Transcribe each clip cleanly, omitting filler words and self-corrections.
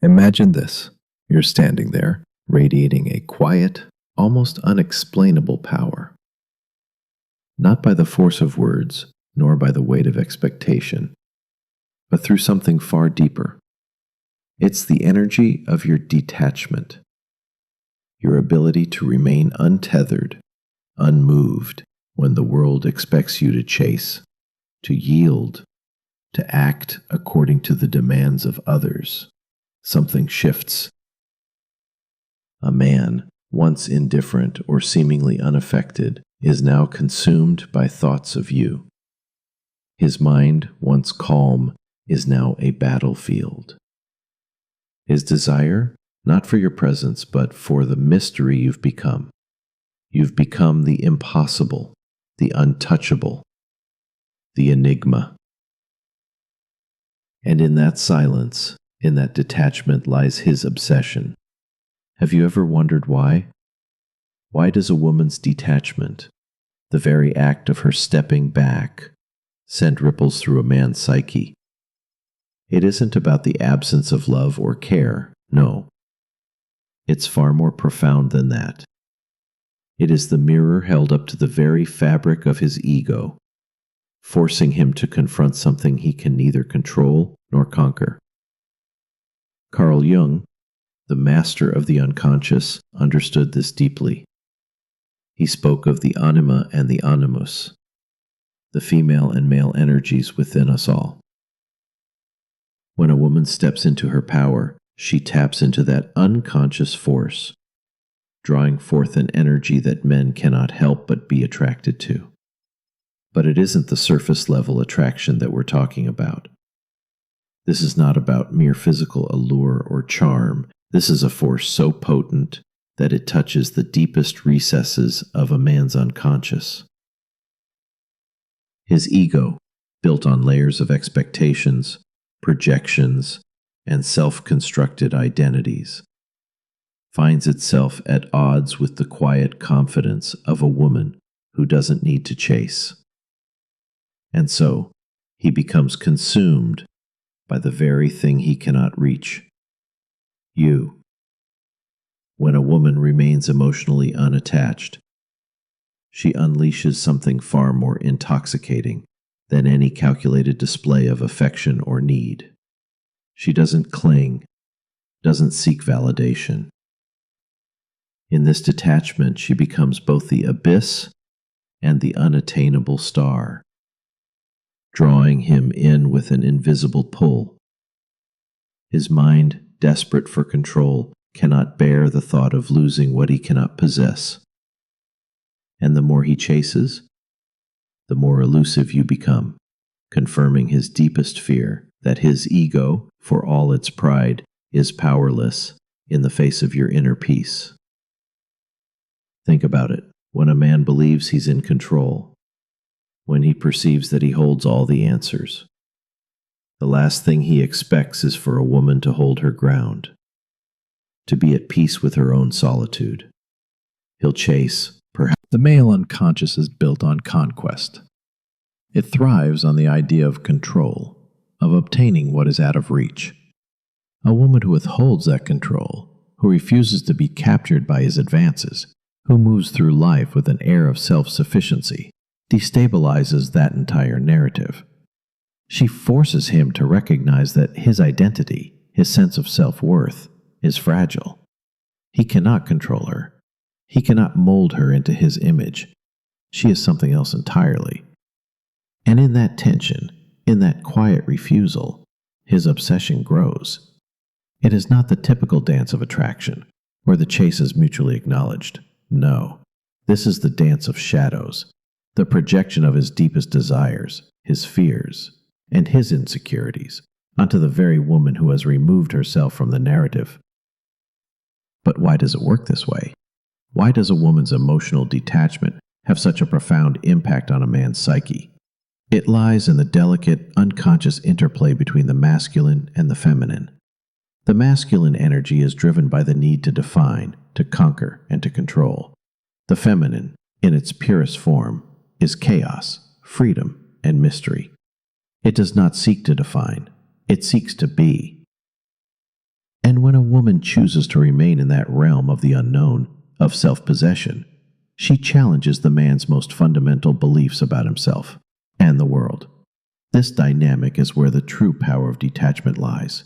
Imagine this. You're standing there, radiating a quiet, almost unexplainable power. Not by the force of words, nor by the weight of expectation, but through something far deeper. It's the energy of your detachment, your ability to remain untethered, unmoved when the world expects you to chase, to yield, to act according to the demands of others. Something shifts. A man, once indifferent or seemingly unaffected, is now consumed by thoughts of you. His mind, once calm, is now a battlefield. His desire, not for your presence, but for the mystery you've become. You've become the impossible, the untouchable, the enigma. And in that silence, in that detachment lies his obsession. Have you ever wondered why? Why does a woman's detachment, the very act of her stepping back, send ripples through a man's psyche? It isn't about the absence of love or care, no. It's far more profound than that. It is the mirror held up to the very fabric of his ego, forcing him to confront something he can neither control nor conquer. Carl Jung, the master of the unconscious, understood this deeply. He spoke of the anima and the animus, the female and male energies within us all. When a woman steps into her power, she taps into that unconscious force, drawing forth an energy that men cannot help but be attracted to. But it isn't the surface-level attraction that we're talking about. This is not about mere physical allure or charm. This is a force so potent that it touches the deepest recesses of a man's unconscious. His ego, built on layers of expectations, projections, and self-constructed identities, finds itself at odds with the quiet confidence of a woman who doesn't need to chase. And so, he becomes consumed by the very thing he cannot reach. You. When a woman remains emotionally unattached, she unleashes something far more intoxicating than any calculated display of affection or need. She doesn't cling, doesn't seek validation. In this detachment, she becomes both the abyss and the unattainable star, drawing him in with an invisible pull. His mind, desperate for control, cannot bear the thought of losing what he cannot possess. And the more he chases, the more elusive you become, confirming his deepest fear that his ego, for all its pride, is powerless in the face of your inner peace. Think about it. When a man believes he's in control, when he perceives that he holds all the answers, the last thing he expects is for a woman to hold her ground, to be at peace with her own solitude. He'll chase, perhaps. The male unconscious is built on conquest. It thrives on the idea of control, of obtaining what is out of reach. A woman who withholds that control, who refuses to be captured by his advances, who moves through life with an air of self-sufficiency, destabilizes that entire narrative. She forces him to recognize that his identity, his sense of self-worth, is fragile. He cannot control her. He cannot mold her into his image. She is something else entirely. And in that tension, in that quiet refusal, his obsession grows. It is not the typical dance of attraction, where the chase is mutually acknowledged. No, this is the dance of shadows, the projection of his deepest desires, his fears, and his insecurities onto the very woman who has removed herself from the narrative. But why does it work this way? Why does a woman's emotional detachment have such a profound impact on a man's psyche? It lies in the delicate, unconscious interplay between the masculine and the feminine. The masculine energy is driven by the need to define, to conquer, and to control. The feminine, in its purest form, is chaos, freedom, and mystery. It does not seek to define, it seeks to be. And woman chooses to remain in that realm of the unknown, of self-possession. She challenges the man's most fundamental beliefs about himself and the world. This dynamic is where the true power of detachment lies.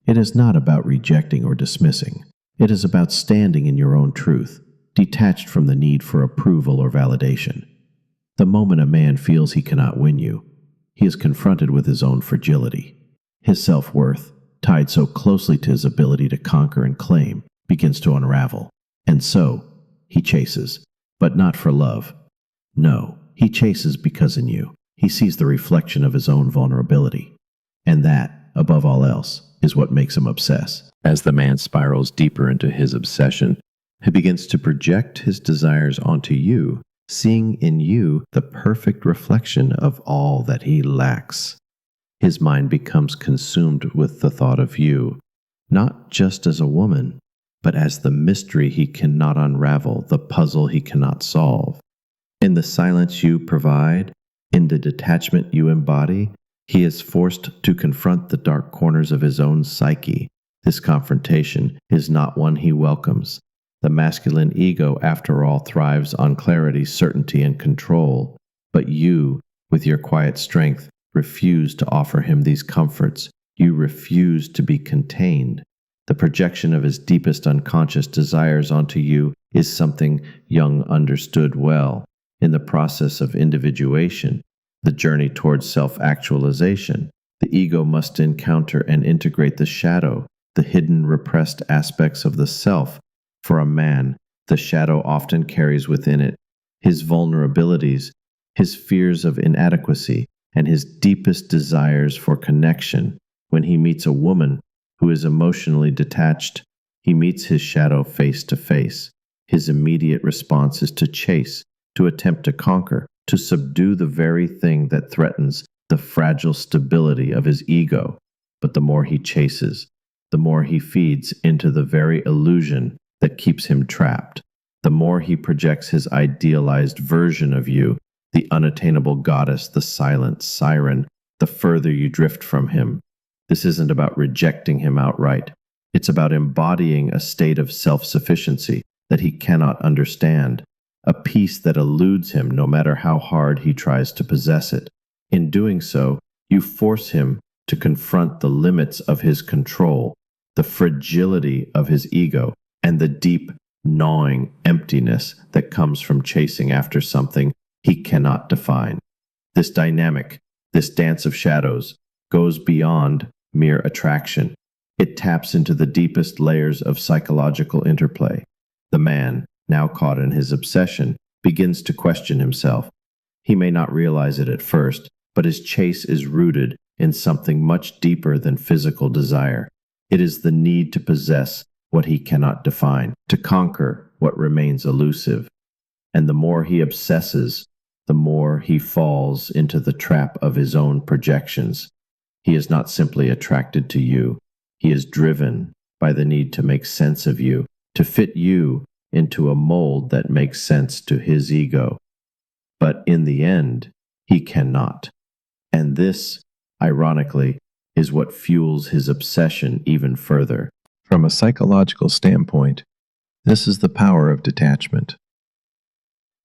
It is not about rejecting or dismissing. It is about standing in your own truth, detached from the need for approval or validation. The moment a man feels he cannot win you, he is confronted with his own fragility. His self-worth, tied so closely to his ability to conquer and claim, begins to unravel. And so, he chases, but not for love. No, he chases because in you, he sees the reflection of his own vulnerability. And that, above all else, is what makes him obsess. As the man spirals deeper into his obsession, he begins to project his desires onto you, seeing in you the perfect reflection of all that he lacks. His mind becomes consumed with the thought of you, not just as a woman, but as the mystery he cannot unravel, the puzzle he cannot solve. In the silence you provide, in the detachment you embody, he is forced to confront the dark corners of his own psyche. This confrontation is not one he welcomes. The masculine ego, after all, thrives on clarity, certainty, and control. But you, with your quiet strength, refuse to offer him these comforts. You refuse to be contained. The projection of his deepest unconscious desires onto you is something Jung understood well. In the process of individuation, the journey towards self-actualization, the ego must encounter and integrate the shadow, the hidden repressed aspects of the self. For a man, the shadow often carries within it his vulnerabilities, his fears of inadequacy, and his deepest desires for connection. When he meets a woman who is emotionally detached, he meets his shadow face to face. His immediate response is to chase, to attempt to conquer, to subdue the very thing that threatens the fragile stability of his ego. But the more he chases, the more he feeds into the very illusion that keeps him trapped. The more he projects his idealized version of you, the unattainable goddess, the silent siren, the further you drift from him. This isn't about rejecting him outright. It's about embodying a state of self-sufficiency that he cannot understand, a peace that eludes him no matter how hard he tries to possess it. In doing so, you force him to confront the limits of his control, the fragility of his ego, and the deep, gnawing emptiness that comes from chasing after something he cannot define. This dynamic, this dance of shadows, goes beyond mere attraction. It taps into the deepest layers of psychological interplay. The man, now caught in his obsession, begins to question himself. He may not realize it at first, but his chase is rooted in something much deeper than physical desire. It is the need to possess what he cannot define, to conquer what remains elusive. And the more he obsesses, the more he falls into the trap of his own projections. He is not simply attracted to you. He is driven by the need to make sense of you, to fit you into a mold that makes sense to his ego. But in the end, he cannot. And this, ironically, is what fuels his obsession even further. From a psychological standpoint, this is the power of detachment.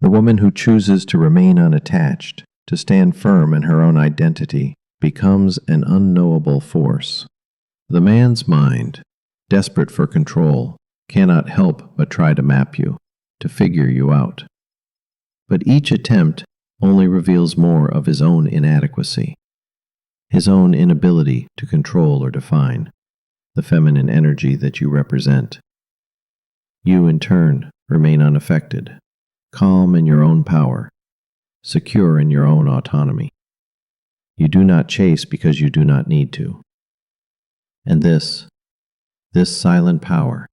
The woman who chooses to remain unattached, to stand firm in her own identity, becomes an unknowable force. The man's mind, desperate for control, cannot help but try to map you, to figure you out. But each attempt only reveals more of his own inadequacy, his own inability to control or define the feminine energy that you represent. You, in turn, remain unaffected, calm in your own power, secure in your own autonomy. You do not chase because you do not need to. And this silent power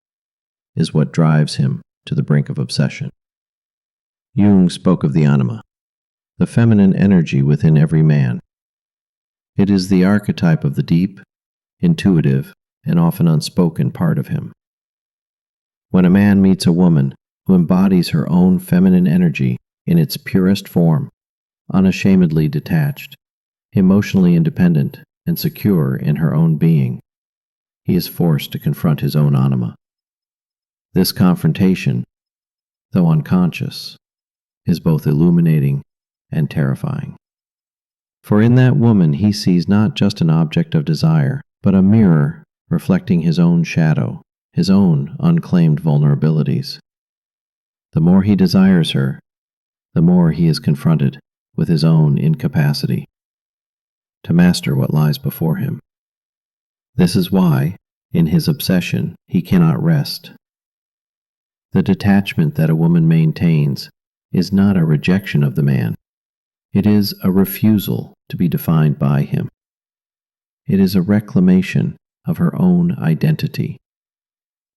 is what drives him to the brink of obsession. Jung spoke of the anima, the feminine energy within every man. It is the archetype of the deep, intuitive, and often unspoken part of him. When a man meets a woman who embodies her own feminine energy in its purest form, unashamedly detached, emotionally independent, and secure in her own being, he is forced to confront his own anima. This confrontation, though unconscious, is both illuminating and terrifying. For in that woman he sees not just an object of desire, but a mirror reflecting his own shadow, his own unclaimed vulnerabilities. The more he desires her, the more he is confronted with his own incapacity to master what lies before him. This is why, in his obsession, he cannot rest. The detachment that a woman maintains is not a rejection of the man. It is a refusal to be defined by him. It is a reclamation of her own identity,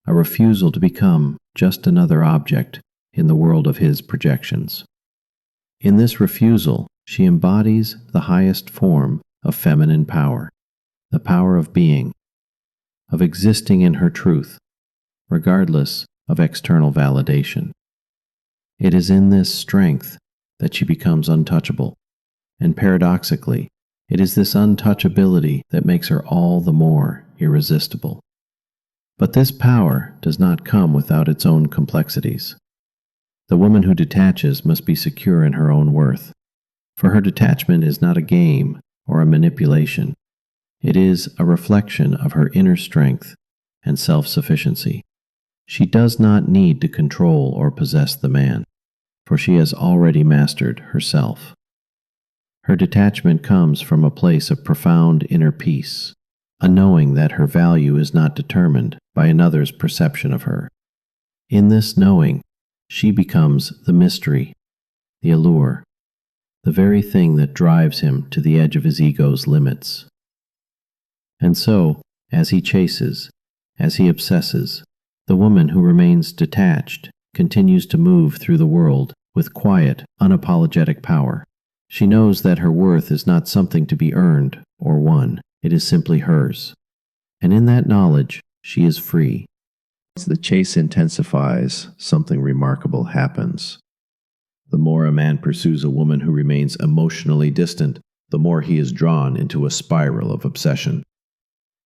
a refusal to become just another object in the world of his projections. In this refusal, she embodies the highest form of feminine power, the power of being, of existing in her truth, regardless of external validation. It is in this strength that she becomes untouchable, and paradoxically, it is this untouchability that makes her all the more irresistible. But this power does not come without its own complexities. The woman who detaches must be secure in her own worth, for her detachment is not a game or a manipulation. It is a reflection of her inner strength and self-sufficiency. She does not need to control or possess the man, for she has already mastered herself. Her detachment comes from a place of profound inner peace, a knowing that her value is not determined by another's perception of her. In this knowing, she becomes the mystery, the allure, the very thing that drives him to the edge of his ego's limits. And so, as he chases, as he obsesses, the woman who remains detached continues to move through the world with quiet, unapologetic power. She knows that her worth is not something to be earned or won, it is simply hers. And in that knowledge, she is free. As the chase intensifies, something remarkable happens. The more a man pursues a woman who remains emotionally distant, the more he is drawn into a spiral of obsession.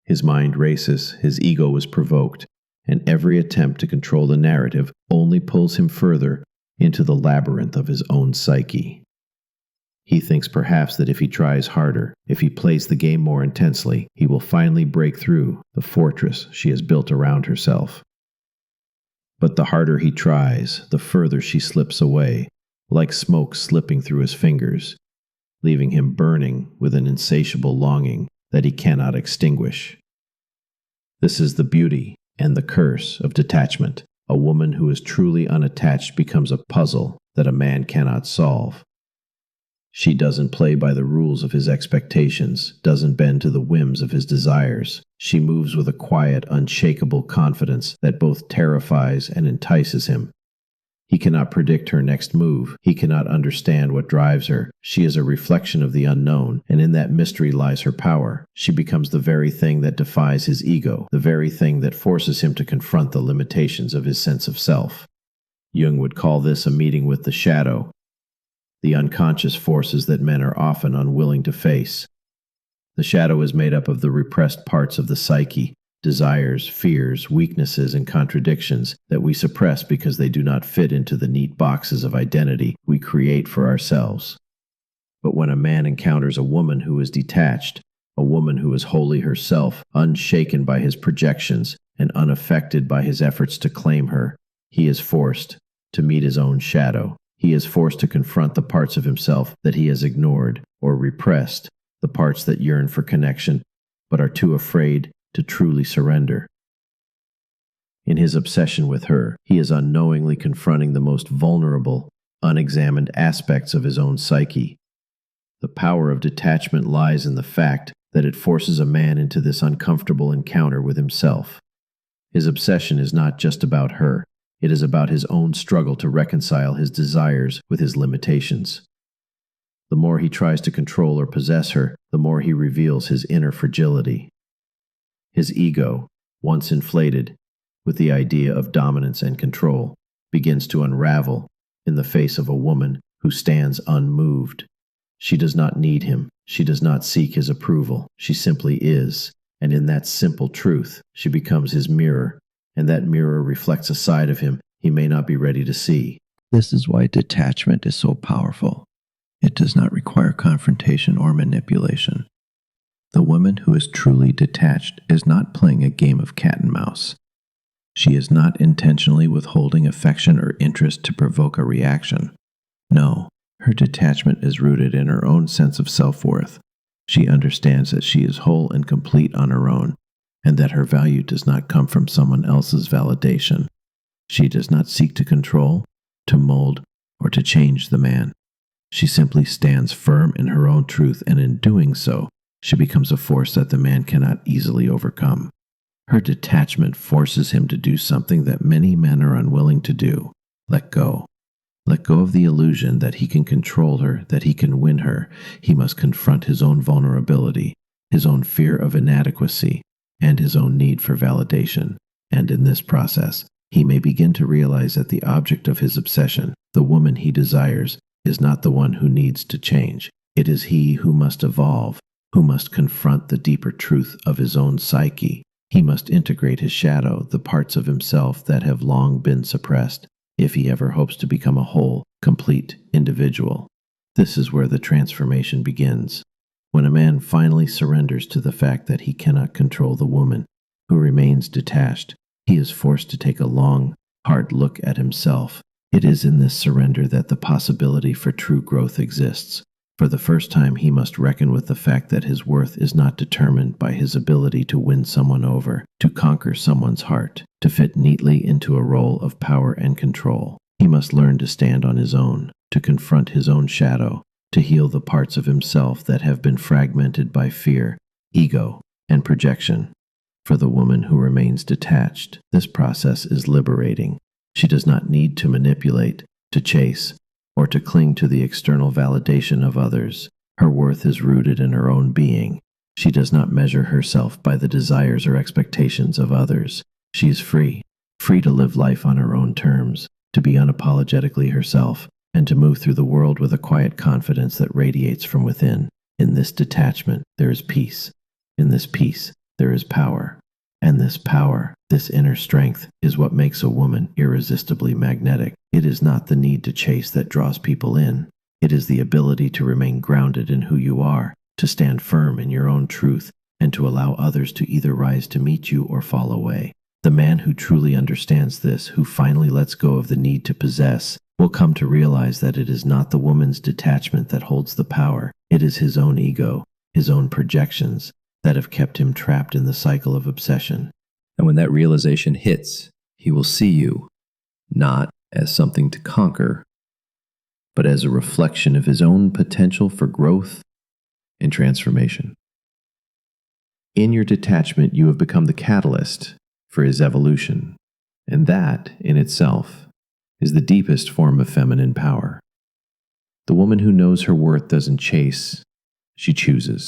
His mind races, his ego is provoked, and every attempt to control the narrative only pulls him further into the labyrinth of his own psyche. He thinks perhaps that if he tries harder, if he plays the game more intensely, he will finally break through the fortress she has built around herself. But the harder he tries, the further she slips away, like smoke slipping through his fingers, leaving him burning with an insatiable longing that he cannot extinguish. This is the beauty and the curse of detachment. A woman who is truly unattached becomes a puzzle that a man cannot solve. She doesn't play by the rules of his expectations, doesn't bend to the whims of his desires. She moves with a quiet, unshakable confidence that both terrifies and entices him. He cannot predict her next move. He cannot understand what drives her. She is a reflection of the unknown, and in that mystery lies her power. She becomes the very thing that defies his ego, the very thing that forces him to confront the limitations of his sense of self. Jung would call this a meeting with the shadow, the unconscious forces that men are often unwilling to face. The shadow is made up of the repressed parts of the psyche, desires, fears, weaknesses, and contradictions that we suppress because they do not fit into the neat boxes of identity we create for ourselves. But when a man encounters a woman who is detached, a woman who is wholly herself, unshaken by his projections and unaffected by his efforts to claim her, he is forced to meet his own shadow. He is forced to confront the parts of himself that he has ignored or repressed, the parts that yearn for connection but are too afraid to truly surrender. In his obsession with her, he is unknowingly confronting the most vulnerable, unexamined aspects of his own psyche. The power of detachment lies in the fact that it forces a man into this uncomfortable encounter with himself. His obsession is not just about her. It is about his own struggle to reconcile his desires with his limitations. The more he tries to control or possess her, the more he reveals his inner fragility. His ego, once inflated with the idea of dominance and control, begins to unravel in the face of a woman who stands unmoved. She does not need him. She does not seek his approval. She simply is, And in that simple truth, she becomes his mirror, and that mirror reflects a side of him he may not be ready to see. This is why detachment is so powerful. It does not require confrontation or manipulation. The woman who is truly detached is not playing a game of cat and mouse. She is not intentionally withholding affection or interest to provoke a reaction. No, her detachment is rooted in her own sense of self-worth. She understands that she is whole and complete on her own, and that her value does not come from someone else's validation. She does not seek to control, to mold, or to change the man. She simply stands firm in her own truth, and in doing so, she becomes a force that the man cannot easily overcome. Her detachment forces him to do something that many men are unwilling to do: let go. Let go of the illusion that he can control her, that he can win her. He must confront his own vulnerability, his own fear of inadequacy, and his own need for validation. And in this process, he may begin to realize that the object of his obsession, the woman he desires, is not the one who needs to change. It is he who must evolve, who must confront the deeper truth of his own psyche. He must integrate his shadow, the parts of himself that have long been suppressed, if he ever hopes to become a whole, complete individual. This is where the transformation begins. When a man finally surrenders to the fact that he cannot control the woman who remains detached, he is forced to take a long, hard look at himself. It is in this surrender that the possibility for true growth exists. For the first time, he must reckon with the fact that his worth is not determined by his ability to win someone over, to conquer someone's heart, to fit neatly into a role of power and control. He must learn to stand on his own, to confront his own shadow, to heal the parts of himself that have been fragmented by fear, ego, and projection. For the woman who remains detached, this process is liberating. She does not need to manipulate, to chase, or to cling to the external validation of others. Her worth is rooted in her own being. She does not measure herself by the desires or expectations of others. She is free to live life on her own terms, to be unapologetically herself, and to move through the world with a quiet confidence that radiates from within. In this detachment, there is peace. In this peace, there is power. And this power, this inner strength, is what makes a woman irresistibly magnetic. It is not the need to chase that draws people in. It is the ability to remain grounded in who you are, to stand firm in your own truth, and to allow others to either rise to meet you or fall away. The man who truly understands this, who finally lets go of the need to possess, will come to realize that it is not the woman's detachment that holds the power. It is his own ego, his own projections, that have kept him trapped in the cycle of obsession. And when that realization hits, he will see you not as something to conquer, but as a reflection of his own potential for growth and transformation. In your detachment, you have become the catalyst for his evolution, and that, in itself, is the deepest form of feminine power. The woman who knows her worth doesn't chase, she chooses.